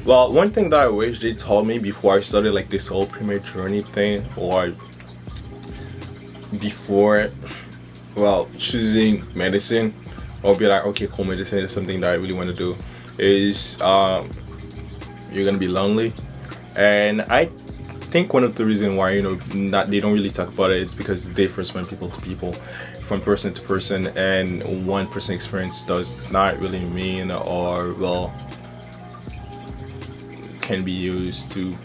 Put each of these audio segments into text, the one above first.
Well, one thing that I wish they told me before I started like this whole Premed journey thing, or before, well, choosing medicine, or be like, okay, cool, medicine is something that I really want to do, is you're gonna be lonely. And I think one of the reasons why, not they don't really talk about it is because the difference from people to people, from person to person, and one person experience does not really mean, or well, can be used to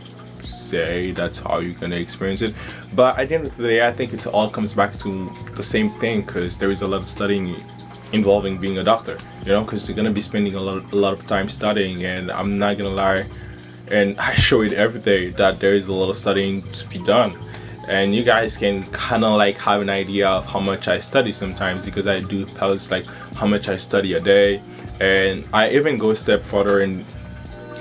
say that's how you're gonna experience it. But at the end of the day, I think it all comes back to the same thing, because there is a lot of studying involving being a doctor, because you're gonna be spending a lot of time studying. And I'm not gonna lie, and I show it every day, that there is a lot of studying to be done. And you guys can kind of like have an idea of how much I study sometimes, because I do post like how much I study a day. And I even go a step further and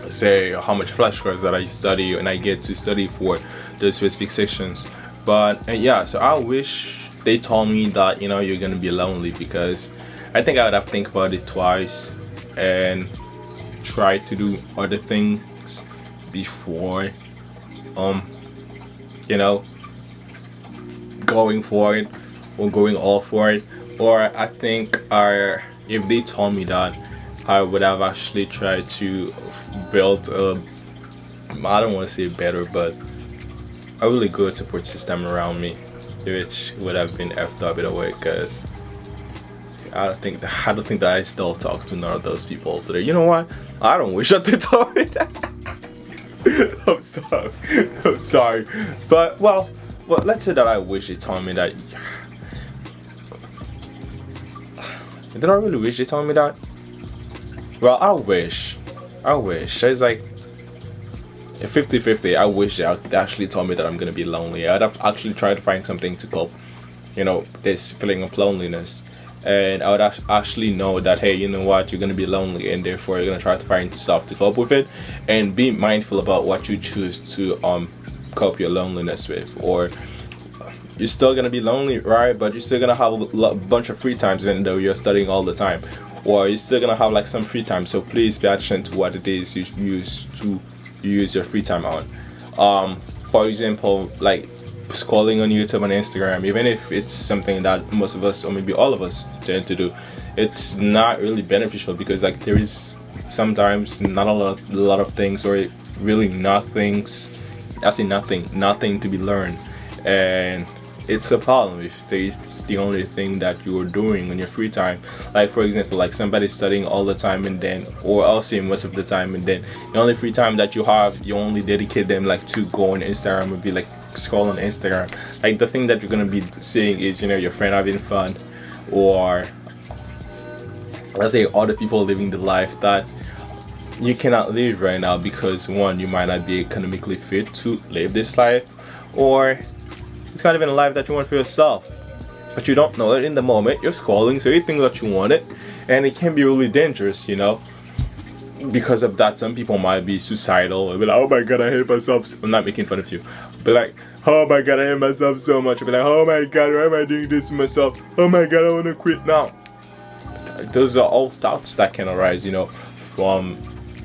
say how much flashcards that I study, and I get to study for the specific sections. But yeah, so I wish they told me that you're gonna be lonely, because I think I would have to think about it twice and try to do other things before you know going for it, or going all for it. Or I think if they told me that, I would have actually tried to build a, I don't want to say better, but a really good support system around me, which would have been effed up in a way, because I don't think that I still talk to none of those people today. You know what? I don't wish I did told me that. I'm sorry. I'm sorry. But well, let's say that I wish they told me that. Did I really wish they told me that? Well, I wish. There's like a 50-50. I wish they actually told me that I'm gonna be lonely. I'd have actually tried to find something to cope, this feeling of loneliness. And I would actually know that, hey, you know what, you're gonna be lonely, and therefore you're gonna try to find stuff to cope with it, and be mindful about what you choose to cope your loneliness with. Or you're still gonna be lonely, right? But you're still gonna have a bunch of free times, even though you're studying all the time. Or you're still gonna have like some free time. So please pay attention to what it is you use your free time on. For example, like scrolling on YouTube and Instagram, even if it's something that most of us, or maybe all of us, tend to do, it's not really beneficial, because like there is sometimes not a lot of things, or really nothing's, I say nothing to be learned. And it's a problem if it's the only thing that you're doing on your free time. Like for example, like somebody studying all the time, and then, or I'll say most of the time, and then the only free time that you have, you only dedicate them like to go on Instagram, and be like scroll on Instagram. Like the thing that you're gonna be seeing is your friend having fun, or let's say other people living the life that you cannot live right now, because one, you might not be economically fit to live this life, or it's not even a life that you want for yourself, but you don't know it in the moment. You're scrolling, so you think that you want it, and it can be really dangerous, because of that. Some people might be suicidal and be like, oh my god, I hate myself. I'm not making fun of you, but like, oh my god, I hate myself so much. I'll be like, oh my god, why am I doing this to myself? Oh my god, I want to quit now. Those are all thoughts that can arise, from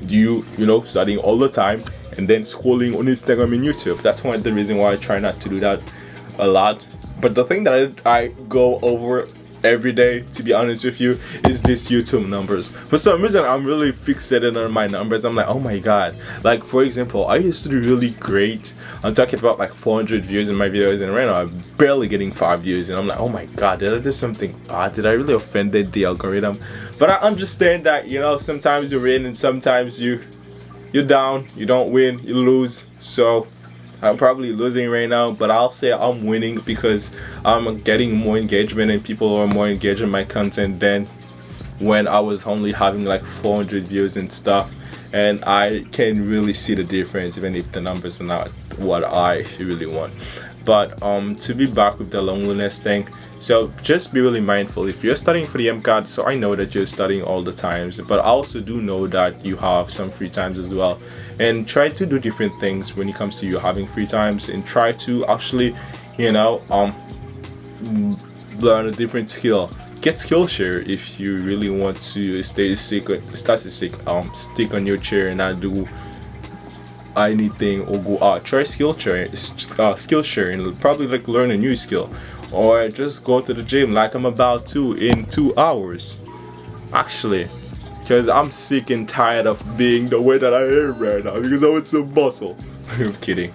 you studying all the time, and then scrolling on Instagram and YouTube. That's one of the reasons why I try not to do that a lot. But the thing that I go over every day, to be honest with you, is this YouTube numbers. For some reason, I'm really fixated on my numbers. I'm like, oh my god. Like for example, I used to do really great. I'm talking about like 400 views in my videos, and right now I'm barely getting 5 views, and I'm like, oh my god, did I do something bad? Did I really offended the algorithm? But I understand that sometimes you win, and sometimes you're down. You don't win, you lose. So I'm probably losing right now, but I'll say I'm winning, because I'm getting more engagement, and people are more engaged in my content than when I was only having like 400 views and stuff. And I can really see the difference, even if the numbers are not what I really want. But to be back with the loneliness thing, so just be really mindful if you're studying for the MCAT. So I know that you're studying all the times, but I also do know that you have some free times as well, and try to do different things when it comes to you having free times, and try to actually learn a different skill. Get Skillshare if you really want to stick on your chair and not do anything or go out, try skill sharing, probably like learn a new skill, or just go to the gym like I'm about to in 2 hours. Actually, because I'm sick and tired of being the way that I am right now because I want some muscle. I'm kidding.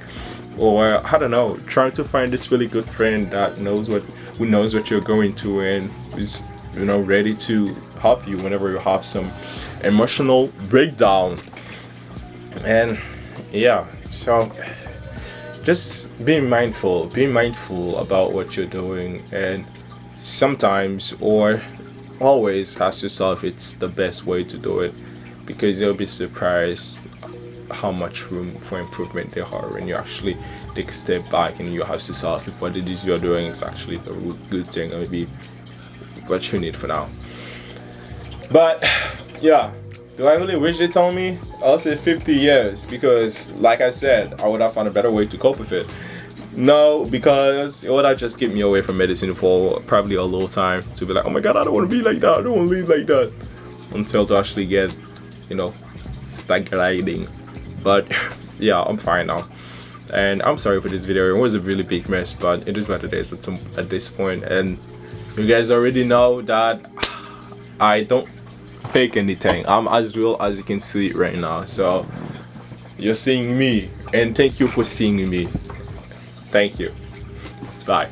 Or I don't know, trying to find this really good friend that who knows what you're going to and is, you know, ready to help you whenever you have some emotional breakdown. And yeah, so just being mindful about what you're doing, and sometimes or always ask yourself it's the best way to do it, because you'll be surprised how much room for improvement there are when you actually take a step back and you ask yourself if what it is you're doing is actually the good thing or maybe what you need for now. But yeah, do I really wish they told me? I'll say 50 years, because like I said, I would have found a better way to cope with it. No, because it would have just kept me away from medicine for probably a little time, to be like, oh my god, I don't want to be like that, I don't want to live like that, until to actually get, you know, start gliding. But yeah, I'm fine now, and I'm sorry for this video. It was a really big mess, but it is what it is at this point. And you guys already know that I don't fake anything. I'm as real as you can see it right now. So you're seeing me, and thank you for seeing me. Thank you. Bye.